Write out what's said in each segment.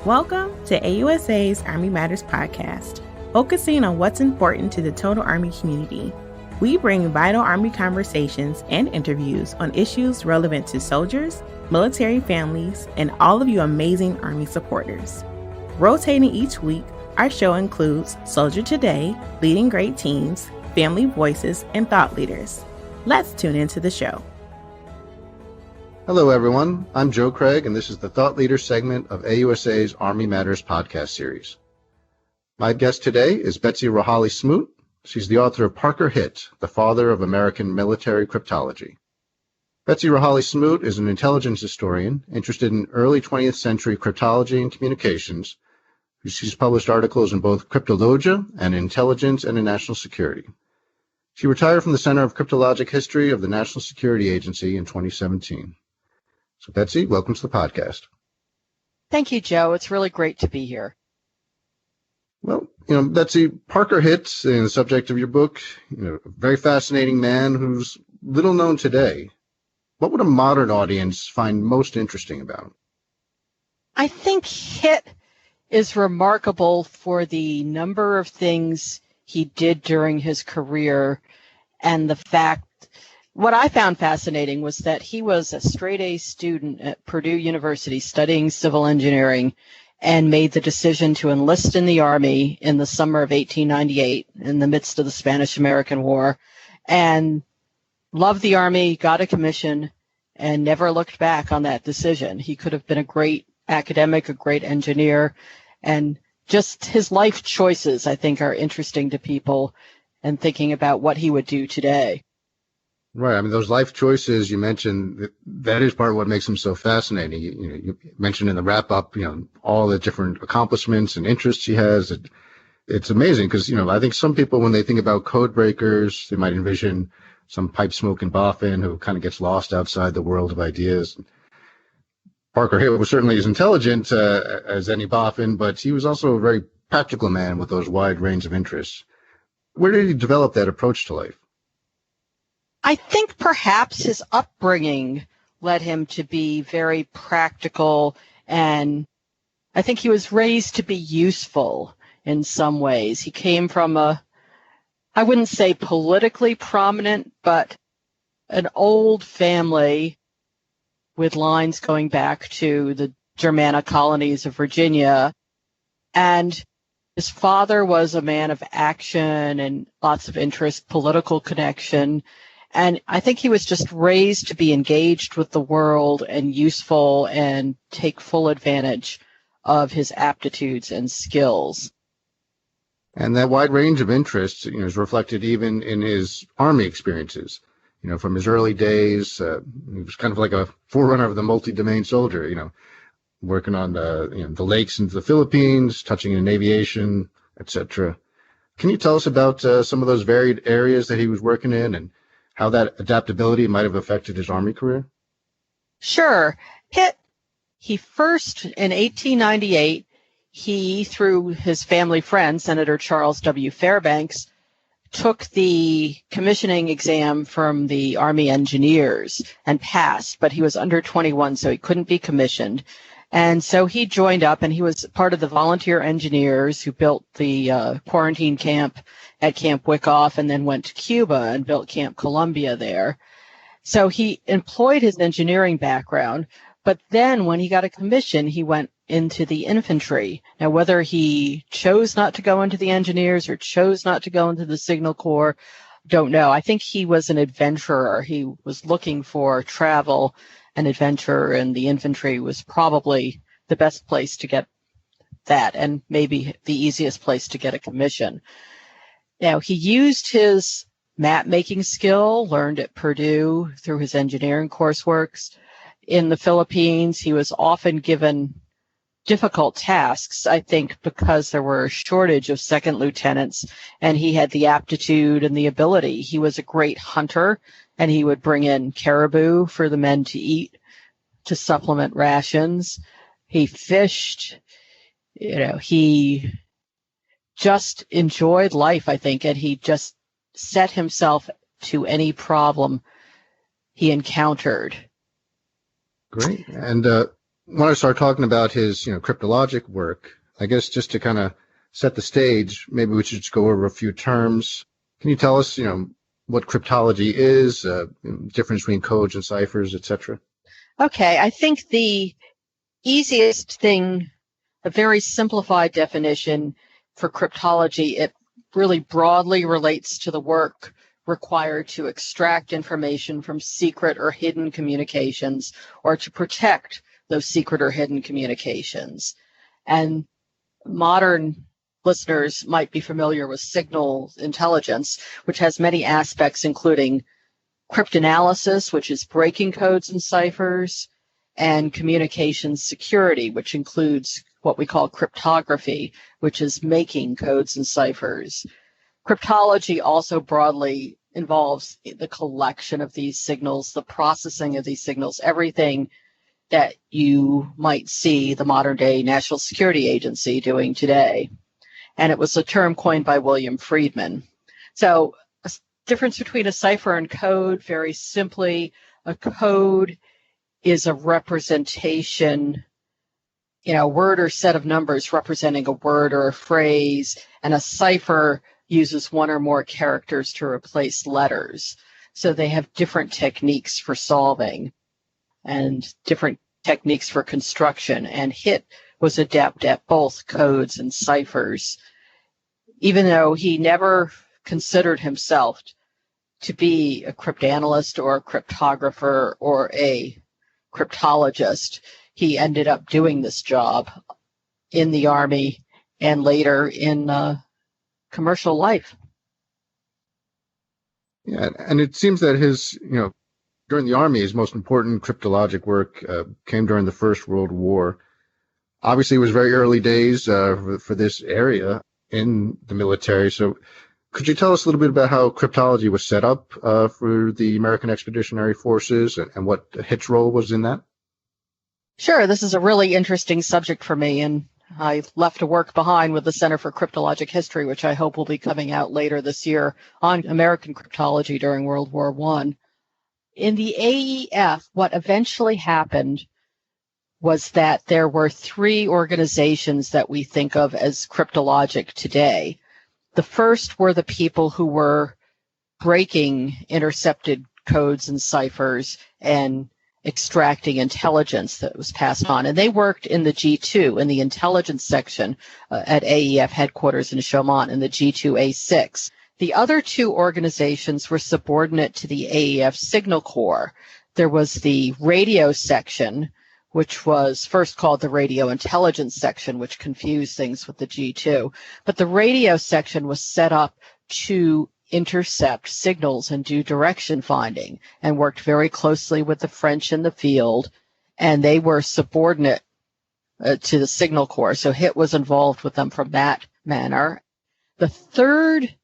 Welcome to AUSA's Army Matters podcast, focusing on what's important to the total Army community. We bring vital Army conversations and interviews on issues relevant to soldiers, military families, and all of you amazing Army supporters. Rotating each week, our show includes Soldier Today, Leading Great Teams, Family Voices, and Thought Leaders. Let's tune into the show. Hello, everyone. I'm Joe Craig, and this is the Thought Leader segment of AUSA's Army Matters podcast series. My guest today is Betsy Rohaly Smoot. She's the author of Parker Hitt, the Father of American Military Cryptology. Betsy Rohaly Smoot is an intelligence historian interested in early 20th century cryptology and communications. She's published articles in both Cryptology and Intelligence and National Security. She retired from the Center of Cryptologic History of the National Security Agency in 2017. So, Betsy, welcome to the podcast. Thank you, Joe. It's really great to be here. Well, Betsy, Parker Hitt, the subject of your book, a very fascinating man who's little known today. What would a modern audience find most interesting about him? I think Hitt is remarkable for the number of things he did during his career, and the fact, what I found fascinating was that he was a straight-A student at Purdue University studying civil engineering and made the decision to enlist in the Army in the summer of 1898 in the midst of the Spanish-American War, and loved the Army, got a commission, and never looked back on that decision. He could have been a great academic, a great engineer, and just his life choices, I think, are interesting to people and thinking about what he would do today. Right. I mean, those life choices you mentioned, that is part of what makes him so fascinating. You mentioned in the wrap-up, all the different accomplishments and interests he has. It's amazing because, I think some people, when they think about codebreakers, they might envision some pipe-smoking boffin who kind of gets lost outside the world of ideas. Parker Hitt was certainly as intelligent as any boffin, but he was also a very practical man with those wide range of interests. Where did he develop that approach to life? I think perhaps his upbringing led him to be very practical, and I think he was raised to be useful in some ways. He came from I wouldn't say politically prominent, but an old family with lines going back to the Germanic colonies of Virginia. And his father was a man of action and lots of interest, political connection. And I think he was just raised to be engaged with the world and useful and take full advantage of his aptitudes and skills. And that wide range of interests, is reflected even in his Army experiences. From his early days, he was kind of like a forerunner of the multi-domain soldier, working on the lakes in the Philippines, touching in aviation, etc. Can you tell us about some of those varied areas that he was working in and how that adaptability might have affected his Army career? Sure. He first, in 1898, he, through his family friend, Senator Charles W. Fairbanks, took the commissioning exam from the Army engineers and passed, but he was under 21, so he couldn't be commissioned. And so he joined up, and he was part of the volunteer engineers who built the quarantine camp at Camp Wyckoff and then went to Cuba and built Camp Columbia there. So he employed his engineering background, but then when he got a commission, he went into the infantry. Now, whether he chose not to go into the engineers or chose not to go into the Signal Corps, don't know. I think he was an adventurer. He was looking for travel and adventure, and the infantry was probably the best place to get that, and maybe the easiest place to get a commission. Now, he used his map-making skill, learned at Purdue through his engineering courseworks. In the Philippines, he was often given difficult tasks, I think, because there were a shortage of second lieutenants, and he had the aptitude and the ability. He was a great hunter, and he would bring in caribou for the men to eat to supplement rations. He fished. He just enjoyed life, I think, and he just set himself to any problem he encountered. Great. And when I start talking about his, cryptologic work, I guess just to kind of set the stage, maybe we should just go over a few terms. Can you tell us, what cryptology is, difference between codes and ciphers, etc.? Okay, I think the easiest thing, a very simplified definition for cryptology, it really broadly relates to the work required to extract information from secret or hidden communications or to protect those secret or hidden communications. And modern listeners might be familiar with signal intelligence, which has many aspects, including cryptanalysis, which is breaking codes and ciphers, and communications security, which includes what we call cryptography, which is making codes and ciphers. Cryptology also broadly involves the collection of these signals, the processing of these signals, everything that you might see the modern day National Security Agency doing today. And it was a term coined by William Friedman. So a difference between a cipher and code, very simply, a code is a representation, a word or set of numbers representing a word or a phrase, and a cipher uses one or more characters to replace letters. So they have different techniques for solving and different techniques for construction. And Hitt was adept at both codes and ciphers, even though he never considered himself to be a cryptanalyst or a cryptographer or a cryptologist. He ended up doing this job in the Army and later in commercial life. Yeah, and it seems that his, during the Army, his most important cryptologic work came during the First World War. Obviously, it was very early days for this area in the military. So could you tell us a little bit about how cryptology was set up for the American Expeditionary Forces and what Hitt's role was in that? Sure, this is a really interesting subject for me, and I left a work behind with the Center for Cryptologic History, which I hope will be coming out later this year on American cryptology during World War I. In the AEF, what eventually happened was that there were three organizations that we think of as cryptologic today. The first were the people who were breaking intercepted codes and ciphers and extracting intelligence that was passed on. And they worked in the G2, in the intelligence section at AEF headquarters in Chaumont, in the G2A6. The other two organizations were subordinate to the AEF Signal Corps. There was the radio section, which was first called the Radio Intelligence Section, which confused things with the G2. But the radio section was set up to intercept signals and do direction finding, and worked very closely with the French in the field, and they were subordinate to the Signal Corps. So Hitt was involved with them from that manner. The third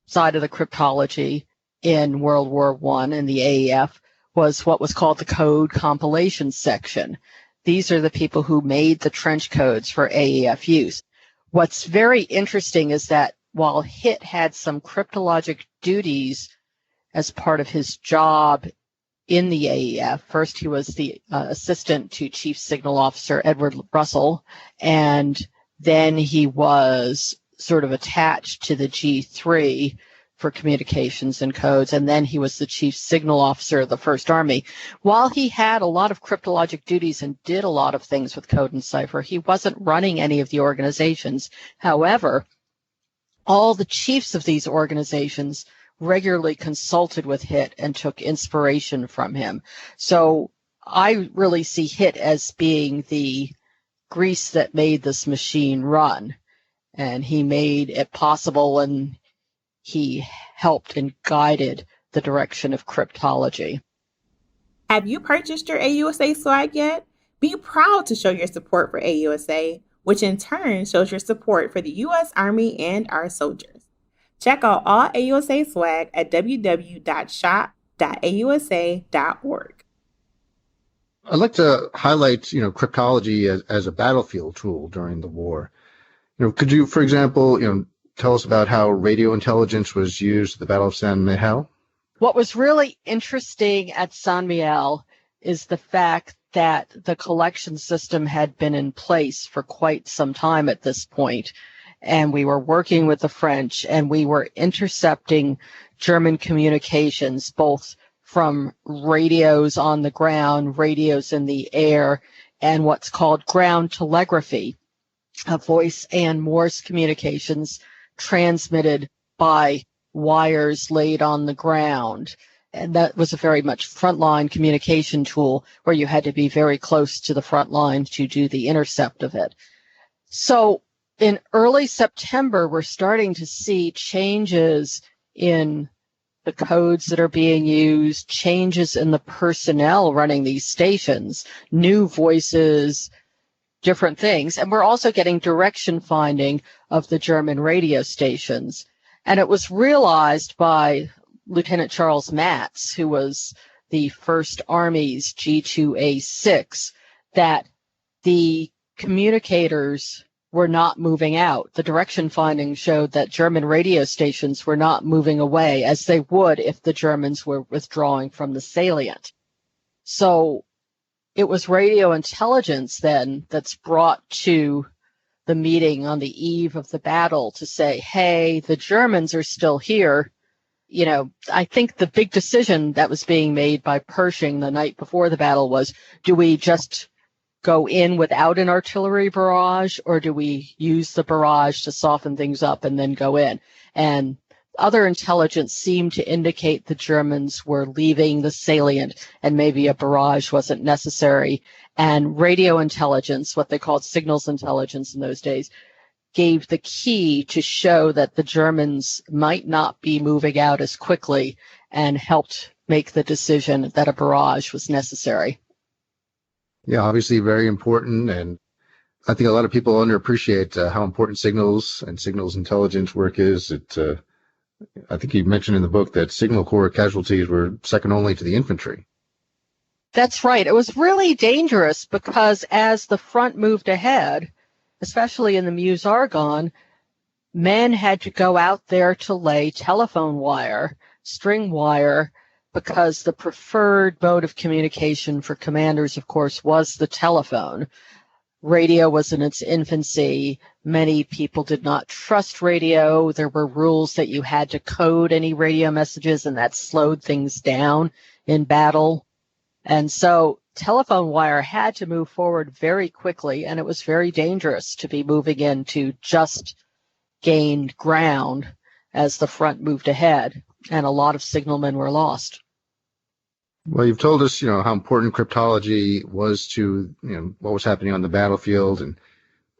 side of the cryptology in World War I in the AEF was what was called the Code Compilation Section. These are the people who made the trench codes for AEF use. What's very interesting is that while Hitt had some cryptologic duties as part of his job in the AEF, first he was the assistant to Chief Signal Officer Edward Russell, and then he was sort of attached to the G3 for communications and codes, and then he was the Chief Signal Officer of the First Army. While he had a lot of cryptologic duties and did a lot of things with code and cipher, he wasn't running any of the organizations. However, all the chiefs of these organizations regularly consulted with Hitt and took inspiration from him. So I really see Hitt as being the grease that made this machine run. And he made it possible, and he helped and guided the direction of cryptology. Have you purchased your AUSA swag yet? Be proud to show your support for AUSA, which in turn shows your support for the U.S. Army and our soldiers. Check out all AUSA swag at www.shop.ausa.org. I'd like to highlight, cryptology as a battlefield tool during the war. Could you, for example, tell us about how radio intelligence was used at the Battle of San Miguel? What was really interesting at San Miguel is the fact that the collection system had been in place for quite some time at this point, and we were working with the French, and we were intercepting German communications, both from radios on the ground, radios in the air, and what's called ground telegraphy, voice and Morse communications transmitted by wires laid on the ground. And that was a very much frontline communication tool where you had to be very close to the front line to do the intercept of it. So in early September, we're starting to see changes in the codes that are being used, changes in the personnel running these stations, new voices, different things. And we're also getting direction finding of the German radio stations. And it was realized by Lieutenant Charles Matz, who was the First Army's G2A6, that the communicators were not moving out. The direction finding showed that German radio stations were not moving away as they would if the Germans were withdrawing from the salient. So it was radio intelligence then that's brought to the meeting on the eve of the battle to say, hey, the Germans are still here. You know, I think the big decision that was being made by Pershing the night before the battle was, do we just go in without an artillery barrage, or do we use the barrage to soften things up and then go in? And other intelligence seemed to indicate the Germans were leaving the salient and maybe a barrage wasn't necessary. And radio intelligence, what they called signals intelligence in those days, gave the key to show that the Germans might not be moving out as quickly and helped make the decision that a barrage was necessary. Yeah, obviously very important. And I think a lot of people underappreciate how important signals and signals intelligence work is. I think you mentioned in the book that Signal Corps casualties were second only to the infantry. That's right. It was really dangerous because as the front moved ahead, especially in the Meuse-Argonne, men had to go out there to lay telephone wire, string wire, because the preferred mode of communication for commanders, of course, was the telephone. Radio was in its infancy. Many people did not trust radio. There were rules that you had to code any radio messages, and that slowed things down in battle. And so telephone wire had to move forward very quickly, and it was very dangerous to be moving into just gained ground as the front moved ahead, and a lot of signalmen were lost. Well, you've told us, how important cryptology was to, what was happening on the battlefield and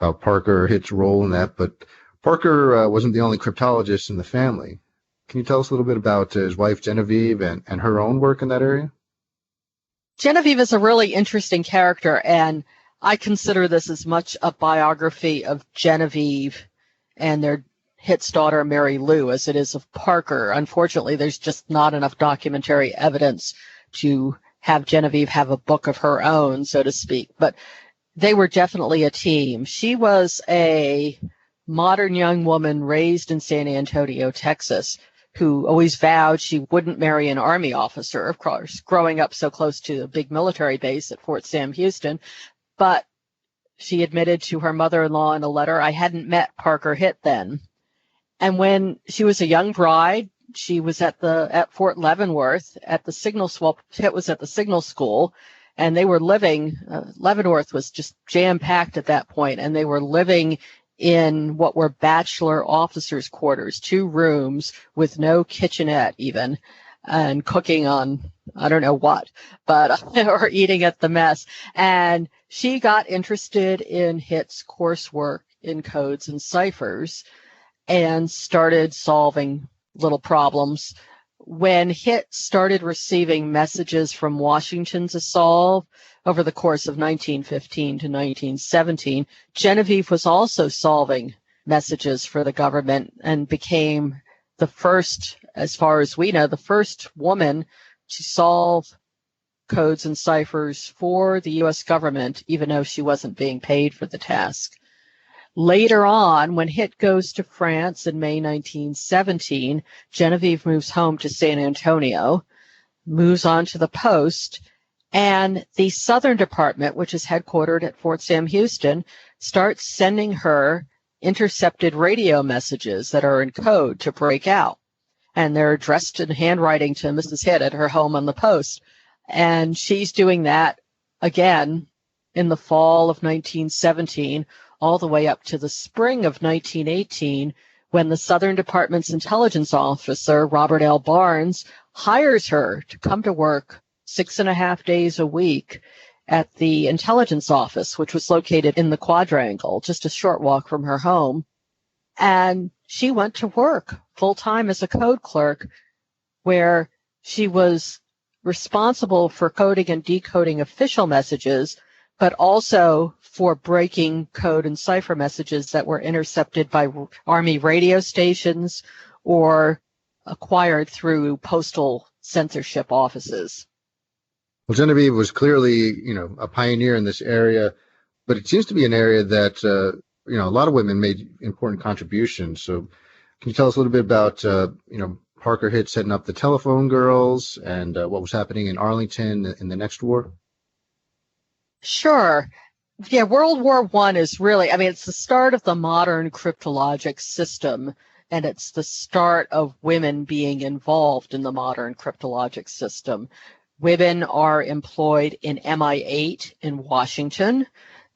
about Parker Hitt's role in that. But Parker wasn't the only cryptologist in the family. Can you tell us a little bit about his wife, Genevieve, and her own work in that area? Genevieve is a really interesting character, and I consider this as much a biography of Genevieve and their Hitt's daughter, Mary Lou, as it is of Parker. Unfortunately, there's just not enough documentary evidence to have Genevieve have a book of her own, so to speak. But they were definitely a team. She was a modern young woman raised in San Antonio, Texas, who always vowed she wouldn't marry an Army officer, of course, growing up so close to a big military base at Fort Sam Houston. But she admitted to her mother-in-law in a letter, I hadn't met Parker Hitt then. And when she was a young bride, she was at Fort Leavenworth at the signal school. Hitt was at the signal school, and they were living, Leavenworth was just jam-packed at that point, and they were living in what were bachelor officers' quarters, 2 rooms with no kitchenette even, and cooking on, I don't know what, but, or eating at the mess. And she got interested in Hitt's coursework in codes and ciphers and started solving little problems. When Hitt started receiving messages from Washington to solve over the course of 1915 to 1917, Genevieve was also solving messages for the government and became the first, as far as we know, the first woman to solve codes and ciphers for the U.S. government, even though she wasn't being paid for the task. Later on, when Hitt goes to France in May 1917, Genevieve moves home to San Antonio, moves on to the post, And the Southern Department, which is headquartered at Fort Sam Houston, starts sending her intercepted radio messages that are in code to break out. And they're addressed in handwriting to Mrs. Hitt at her home on the post. And she's doing that again in the fall of 1917, all the way up to the spring of 1918, when the Southern Department's intelligence officer, Robert L. Barnes, hires her to come to work 6.5 days a week at the intelligence office, which was located in the Quadrangle, just a short walk from her home. And she went to work full-time as a code clerk, where she was responsible for coding and decoding official messages, but also for breaking code and cipher messages that were intercepted by Army radio stations or acquired through postal censorship offices. Well, Genevieve was clearly, a pioneer in this area, but it seems to be an area that, a lot of women made important contributions. So can you tell us a little bit about, Parker Hitt setting up the telephone girls and what was happening in Arlington in the next war? Sure. Yeah, World War I is really, it's the start of the modern cryptologic system, and it's the start of women being involved in the modern cryptologic system. Women are employed in MI8 in Washington.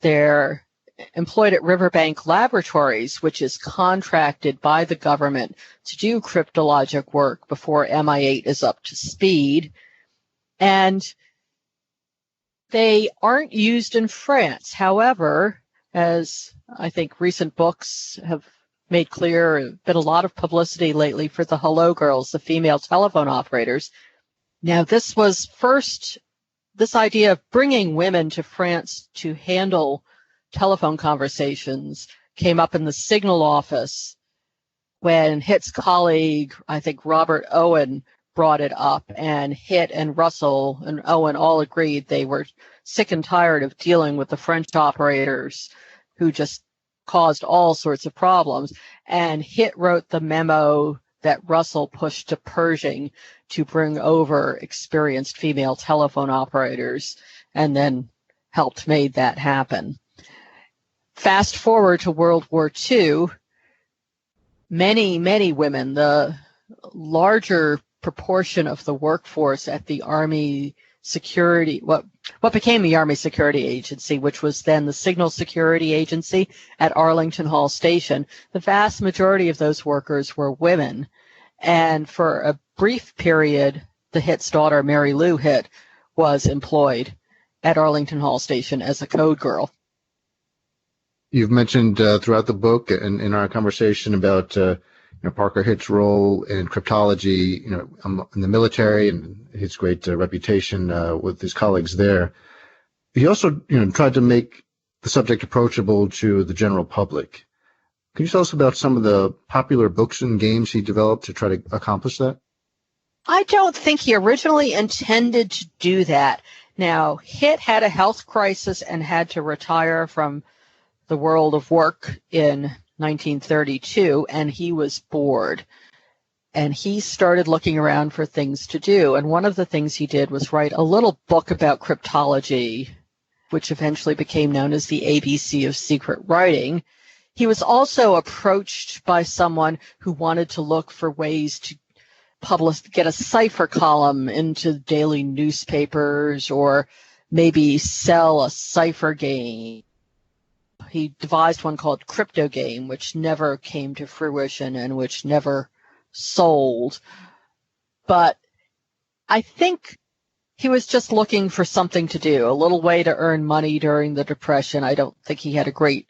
They're employed at Riverbank Laboratories, which is contracted by the government to do cryptologic work before MI8 is up to speed. And they aren't used in France. However, as I think recent books have made clear, there's been a lot of publicity lately for the Hello Girls, the female telephone operators. Now, this idea of bringing women to France to handle telephone conversations came up in the Signal office when Hitt's colleague, I think Robert Owen, brought it up, and Hitt and Russell and Owen all agreed they were sick and tired of dealing with the French operators who just caused all sorts of problems. And Hitt wrote the memo that Russell pushed to Pershing to bring over experienced female telephone operators, and then helped made that happen. Fast forward to World War II, many, many women, the larger proportion of the workforce at the Army Security, what became the Army Security Agency, which was then the Signal Security Agency at Arlington Hall Station, the vast majority of those workers were women. And for a brief period, the Hitt's daughter, Mary Lou Hitt, was employed at Arlington Hall Station as a code girl. You've mentioned throughout the book and in our conversation about Parker Hitt's role in cryptology, in the military and his great reputation with his colleagues there. He also, tried to make the subject approachable to the general public. Can you tell us about some of the popular books and games he developed to try to accomplish that? I don't think he originally intended to do that. Now, Hitt had a health crisis and had to retire from the world of work in 1932, and he was bored. And he started looking around for things to do. And one of the things he did was write a little book about cryptology, which eventually became known as the ABC of Secret Writing. He was also approached by someone who wanted to look for ways to get a cipher column into daily newspapers, or maybe sell a cipher game. He devised one called Crypto Game, which never came to fruition and which never sold. But I think he was just looking for something to do, a little way to earn money during the Depression. I don't think he had a great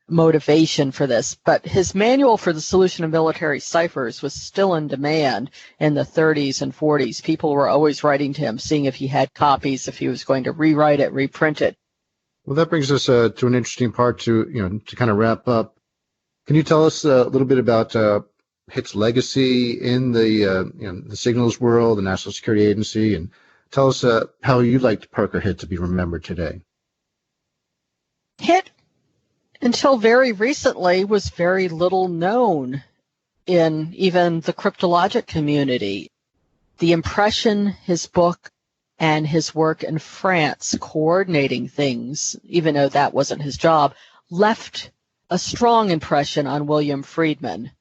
motivation for this, but his manual for the solution of military ciphers was still in demand in the 30s and 40s. People were always writing to him, seeing if he had copies, if he was going to rewrite it, reprint it. Well, that brings us to an interesting part to kind of wrap up. Can you tell us a little bit about Hitt's legacy in the signals world, the National Security Agency, and tell us how you'd like Parker Hitt to be remembered today? Hitt, until very recently, was very little known in even the cryptologic community. The impression his book and his work in France coordinating things, even though that wasn't his job, left a strong impression on William Friedman,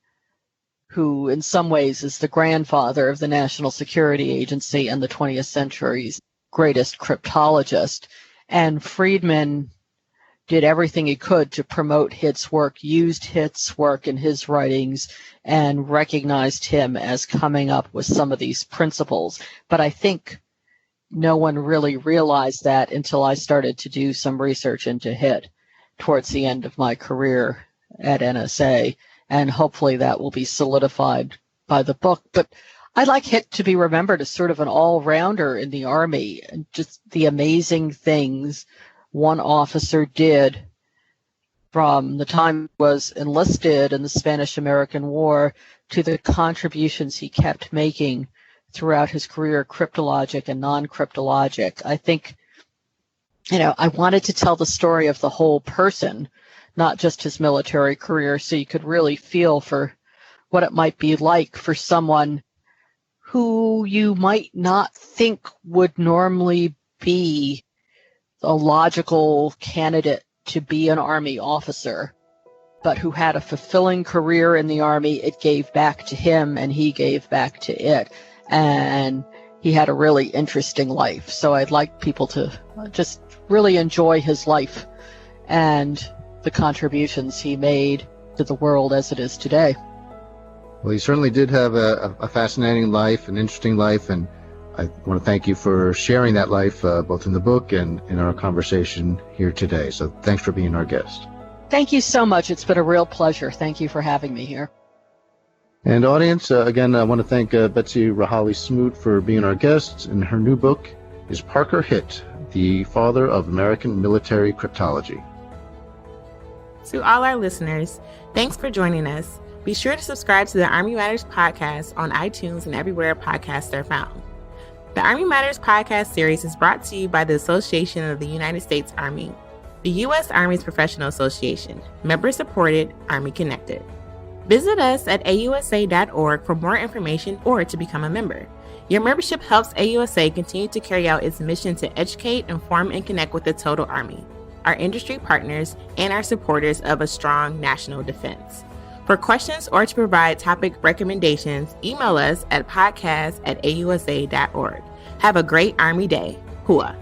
who in some ways is the grandfather of the National Security Agency and the 20th century's greatest cryptologist. And Friedman did everything he could to promote Hitt's work, used Hitt's work in his writings, and recognized him as coming up with some of these principles. But I think no one really realized that until I started to do some research into Hitt towards the end of my career at NSA, and hopefully that will be solidified by the book. But I'd like Hitt to be remembered as sort of an all-rounder in the Army, and just the amazing things one officer did from the time he was enlisted in the Spanish-American War to the contributions he kept making throughout his career, cryptologic and non-cryptologic. I think, I wanted to tell the story of the whole person, not just his military career, so you could really feel for what it might be like for someone who you might not think would normally be a logical candidate to be an Army officer, but who had a fulfilling career in the Army. It gave back to him, and he gave back to it. And he had a really interesting life. So I'd like people to just really enjoy his life and the contributions he made to the world as it is today. Well, he certainly did have a fascinating life, an interesting life, and I want to thank you for sharing that life both in the book and in our conversation here today. So thanks for being our guest. Thank you so much. It's been a real pleasure. Thank you for having me here. And audience, again, I want to thank Betsy Rohaly Smoot for being our guest. And her new book is Parker Hitt, the Father of American Military Cryptology. To all our listeners, thanks for joining us. Be sure to subscribe to the Army Matters podcast on iTunes and everywhere podcasts are found. The Army Matters podcast series is brought to you by the Association of the United States Army, the U.S. Army's professional association, member-supported, Army-connected. Visit us at AUSA.org for more information or to become a member. Your membership helps AUSA continue to carry out its mission to educate, inform, and connect with the total Army, our industry partners, and our supporters of a strong national defense. For questions or to provide topic recommendations, email us at podcast@ausa.org. Have a great Army Day. Hua.